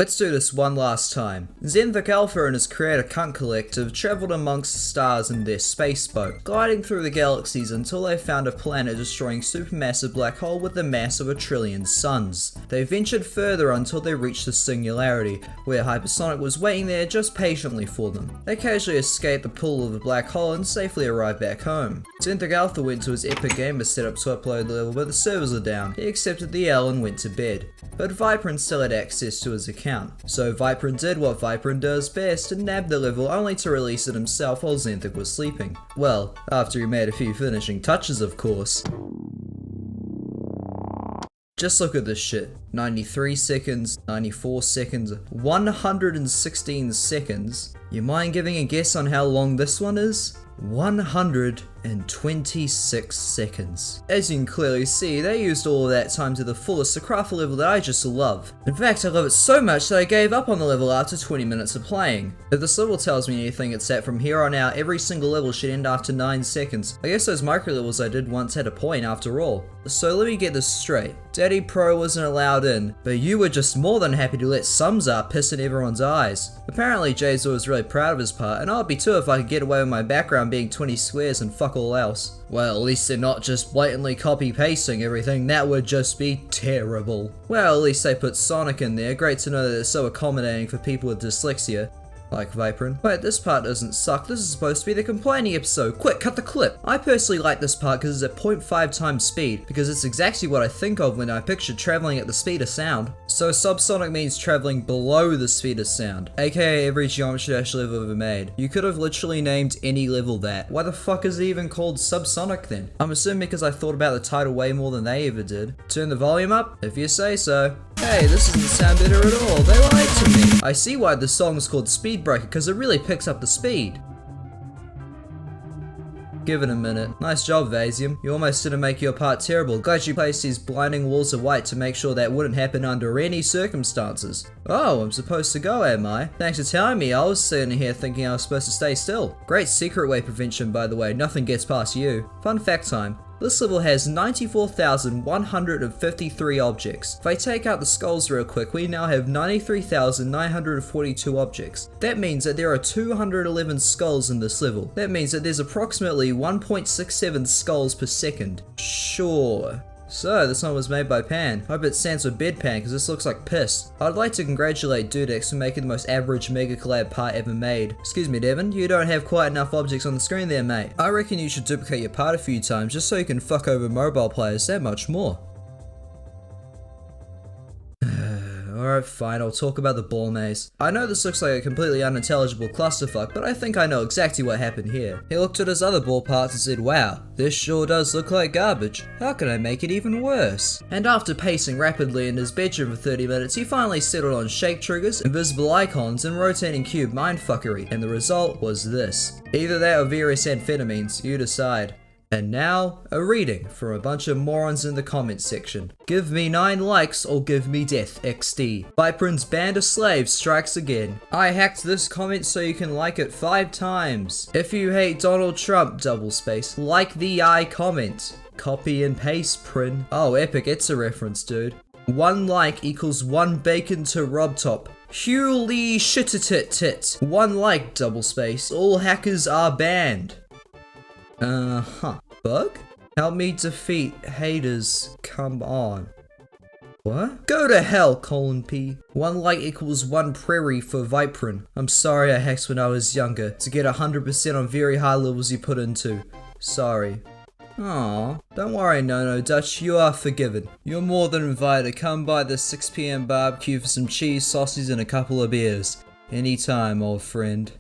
Let's do this one last time. Zenthik Alpha and his creator Cunt Collective travelled amongst the stars in their space boat, gliding through the galaxies until they found a planet destroying supermassive black hole with a mass of 1 trillion suns. They ventured further until they reached the singularity, where Hypersonic was waiting there just patiently for them. They casually escaped the pull of the black hole and safely arrived back home. Zenthik Alpha went to his Epic Gamer setup to upload the level, but the servers are down. He accepted the L and went to bed. But Viprin still had access to his account. So Viprin did what Viprin does best and nabbed the level only to release it himself while Zenthik was sleeping. Well, after he made a few finishing touches, of course. Just look at this shit. 93 seconds, 94 seconds, 116 seconds. You mind giving a guess on how long this one is? 126 seconds. As you can clearly see, they used all of that time to the fullest to craft a level that I just love. In fact, I love it so much that I gave up on the level after 20 minutes of playing. If this level tells me anything, it's that from here on out, every single level should end after 9 seconds. I guess those micro levels I did once had a point after all. So let me get this straight. Daddy Pro wasn't allowed in, but you were just more than happy to let Sumzar piss in everyone's eyes. Apparently Jazer was really proud of his part, and I'd be too if I could get away with my background being 20 squares and fuck all else. Well, at least they're not just blatantly copy-pasting everything, that would just be terrible. Well, at least they put Sonic in there, great to know that it's so accommodating for people with dyslexia. Like Viprin. Wait, this part doesn't suck, this is supposed to be the complaining episode. Quick, cut the clip! I personally like this part because it's at 0.5 times speed, because it's exactly what I think of when I picture traveling at the speed of sound. So subsonic means traveling below the speed of sound, aka every Geometry Dash level ever made. You could have literally named any level that. Why the fuck is it even called subsonic then? I'm assuming because I thought about the title way more than they ever did. Turn the volume up, if you say so. Hey, this doesn't sound better at all, they lied to me. I see why the song is called Speed Breaker, because it really picks up the speed. Give it a minute. Nice job, Vasium. You almost didn't make your part terrible. Glad you placed these blinding walls of white to make sure that wouldn't happen under any circumstances. Oh, I'm supposed to go, am I? Thanks for telling me. I was sitting here thinking I was supposed to stay still. Great secret way prevention, by the way. Nothing gets past you. Fun fact time. This level has 94,153 objects. If I take out the skulls real quick, we now have 93,942 objects. That means that there are 211 skulls in this level. That means that there's approximately 1.67 skulls per second. Sure. So, this one was made by Pan. Hope it stands for Bedpan because this looks like piss. I'd like to congratulate Dudex for making the most average Mega Collab part ever made. Excuse me, Devin, you don't have quite enough objects on the screen there, mate. I reckon you should duplicate your part a few times just so you can fuck over mobile players that much more. Alright, fine, I'll talk about the ball maze. I know this looks like a completely unintelligible clusterfuck, but I think I know exactly what happened here. He looked at his other ball parts and said, wow, this sure does look like garbage. How can I make it even worse? And after pacing rapidly in his bedroom for 30 minutes, he finally settled on shake triggers, invisible icons, and rotating cube mindfuckery, and the result was this. Either that or various amphetamines, you decide. And now, a reading from a bunch of morons in the comments section. Give me 9 likes or give me death XD. Viprin's band of slaves strikes again. I hacked this comment so you can like it 5 times. If you hate Donald Trump, double space, like the I comment. Copy and paste, Prin. Oh, epic, it's a reference, dude. 1 like equals 1 bacon to Rob Top. Holy shit-a-tit-tit. 1 like, double space. All hackers are banned. Bug? Help me defeat haters. Come on. What? Go to hell, P. 1 like equals 1 prairie for Viprin. I'm sorry I hacked when I was younger to get 100% on very high levels you put into. Sorry. Aw, don't worry, No Dutch, you are forgiven. You're more than invited to come by the 6 PM barbecue for some cheese, sausages, and a couple of beers. Anytime, old friend.